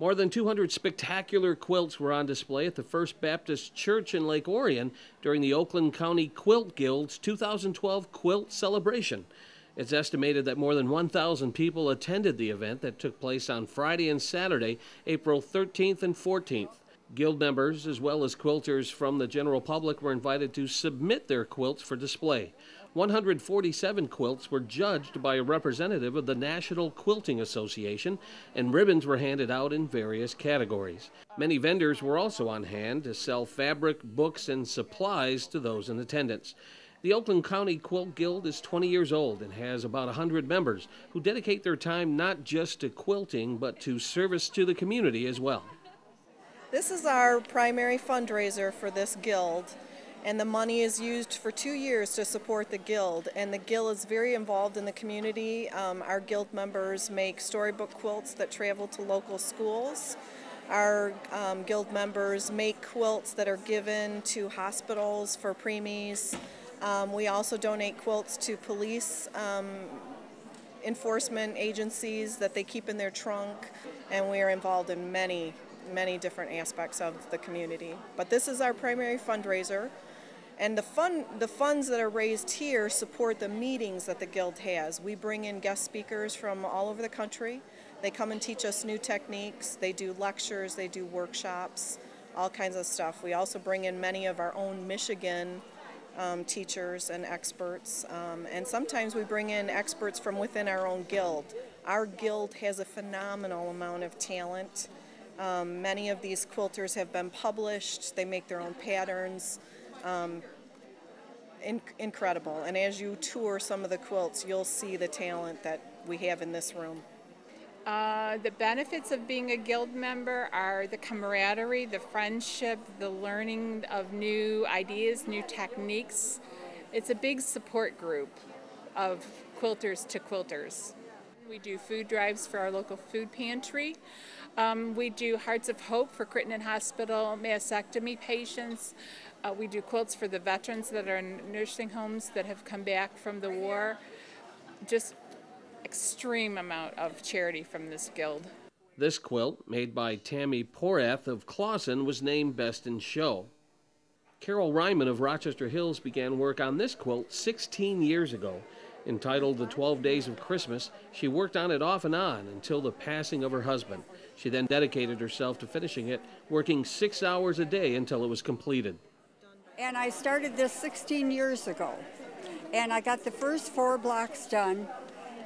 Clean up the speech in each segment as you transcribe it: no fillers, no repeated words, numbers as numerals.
More than 200 spectacular quilts were on display at the First Baptist Church in Lake Orion during the Oakland County Quilt Guild's 2012 Quilt Celebration. It's estimated that more than 1,000 people attended the event that took place on Friday and Saturday, April 13th and 14th. Guild members, as well as quilters from the general public, were invited to submit their quilts for display. 147 quilts were judged by a representative of the National Quilting Association, and ribbons were handed out in various categories. Many vendors were also on hand to sell fabric, books, and supplies to those in attendance. The Oakland County Quilt Guild is 20 years old and has about 100 members who dedicate their time not just to quilting, but to service to the community as well. This is our primary fundraiser for this guild, and the money is used for 2 years to support the guild, and the guild is very involved in the community. Our guild members make storybook quilts that travel to local schools. Our guild members make quilts that are given to hospitals for preemies. We also donate quilts to police enforcement agencies that they keep in their trunk, and we are involved in many different aspects of the community. But this is our primary fundraiser, and the funds that are raised here support the meetings that the guild has. We bring in guest speakers from all over the country. They come and teach us new techniques. They do lectures, they do workshops, all kinds of stuff. We also bring in many of our own Michigan teachers and experts, and sometimes we bring in experts from within our own guild. Our guild has a phenomenal amount of talent. Many of these quilters have been published. They make their own patterns. Incredible. And as you tour some of the quilts, you'll see the talent that we have in this room. The benefits of being a guild member are the camaraderie, the friendship, the learning of new ideas, new techniques. It's a big support group of quilters to quilters. We do food drives for our local food pantry. We do Hearts of Hope for Crittenden Hospital mastectomy patients. We do quilts for the veterans that are in nursing homes that have come back from the war. Just extreme amount of charity from this guild. This quilt, made by Tammy Porath of Clawson, was named Best in Show. Carol Ryman of Rochester Hills began work on this quilt 16 years ago. Entitled The 12 Days of Christmas, she worked on it off and on until the passing of her husband. She then dedicated herself to finishing it, working 6 hours a day until it was completed. And I started this 16 years ago, and I got the first 4 blocks done,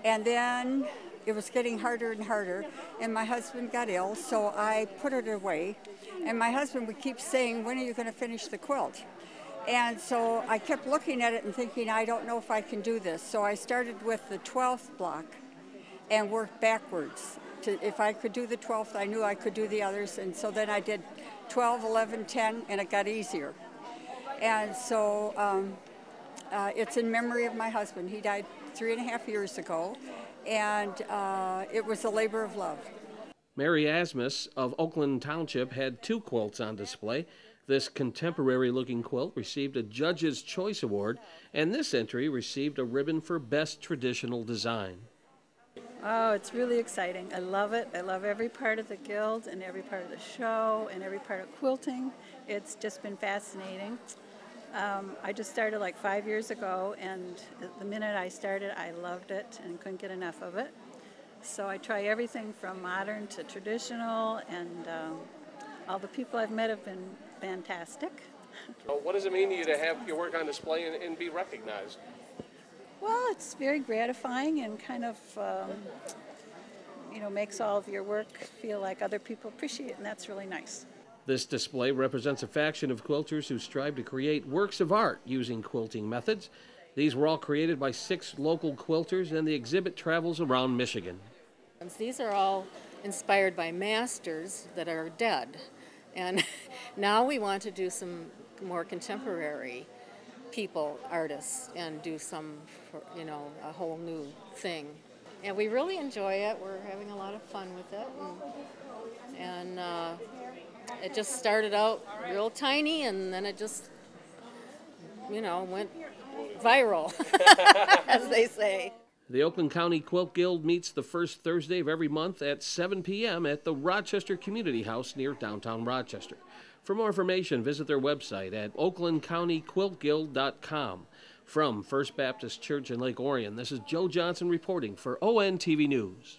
and then it was getting harder and harder, and my husband got ill, so I put it away. And my husband would keep saying, "When are you going to finish the quilt?" And so I kept looking at it and thinking, I don't know if I can do this. So I started with the 12th block and worked backwards. If I could do the 12th, I knew I could do the others. And so then I did 12, 11, 10, and it got easier. And so it's in memory of my husband. He died 3.5 years ago, and it was a labor of love. Mary Asmus of Oakland Township had 2 quilts on display. This contemporary-looking quilt received a Judge's Choice Award, and this entry received a ribbon for Best Traditional Design. Oh, it's really exciting. I love it. I love every part of the guild and every part of the show and every part of quilting. It's just been fascinating. I just started like 5 years ago, and the minute I started, I loved it and couldn't get enough of it. So I try everything from modern to traditional, and all the people I've met have been fantastic. What does it mean to you to have your work on display and be recognized? Well, it's very gratifying and kind of, makes all of your work feel like other people appreciate it, and that's really nice. This display represents a faction of quilters who strive to create works of art using quilting methods. These were all created by 6 local quilters, and the exhibit travels around Michigan. These are all inspired by masters that are dead. And now we want to do some more contemporary people, artists, and do some, a whole new thing. And we really enjoy it. We're having a lot of fun with it. And it just started out real tiny, and then it just, went viral, as they say. The Oakland County Quilt Guild meets the first Thursday of every month at 7 p.m. at the Rochester Community House near downtown Rochester. For more information, visit their website at oaklandcountyquiltguild.com. From First Baptist Church in Lake Orion, this is Joe Johnson reporting for ONTV News.